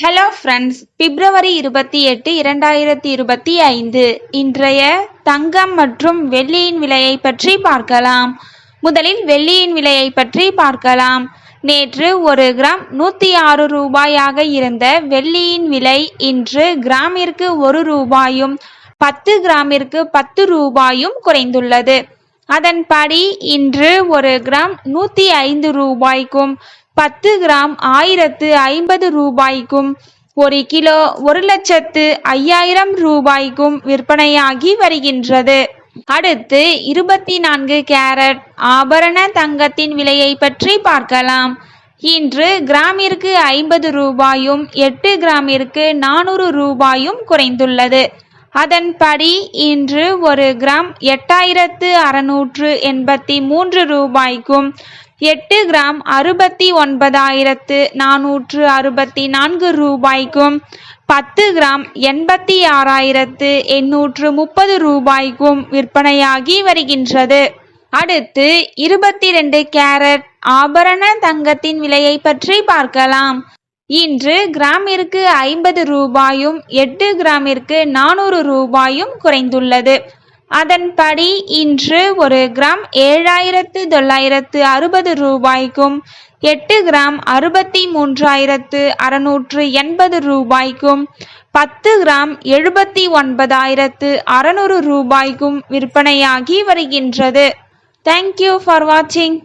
Hello friends, பிப்ரவரி 28, 2025 இன்றைய தங்கம் மற்றும் வெள்ளியின் விலையை பற்றி பார்க்கலாம். முதலில் வெள்ளியின் விலையை பற்றி பார்க்கலாம். நேற்று ஒரு கிராம் 106 ரூபாயாக இருந்த வெள்ளியின் விலை இன்று கிராமிற்கு 1 ரூபாயும் 10 கிராமிற்கு 10 ரூபாயும் குறைந்துள்ளது. அதன்படி இன்று ஒரு கிராம் 105 ரூபாய்க்கும் 10 கிராம் 1050 ரூபாய்க்கும், 1 கிலோ 1,05,000 ரூபாய்க்கும் விற்பனையாகி வருகின்றது. அடுத்து 24 கேரட் ஆபரண தங்கத்தின் விலையை பற்றி பார்க்கலாம். இன்று கிராமிற்கு 50 ரூபாயும் 8 கிராமிற்கு 400 ரூபாயும் குறைந்துள்ளது. அதன்படி இன்று ஒரு கிராம் 8,683 ரூபாய்க்கும் 8 கிராம் 69,464 ரூபாய்க்கும் 10 கிராம் 86,830 ரூபாய்க்கும் விற்பனையாகி வருகின்றது. அடுத்து 22 கேரட் ஆபரண தங்கத்தின் விலையை பற்றி பார்க்கலாம். இன்று கிராமிற்கு 50 ரூபாயும் 8 கிராமிற்கு 400 ரூபாயும் குறைந்துள்ளது. அதன்படி இன்று ஒரு கிராம் 7,960 ரூபாய்க்கும் 8 கிராம் 63,680 ரூபாய்க்கும் 10 கிராம் 79,600 ரூபாய்க்கும் விற்பனையாகி வருகின்றது. தேங்க்யூ ஃபார் வாட்சிங்.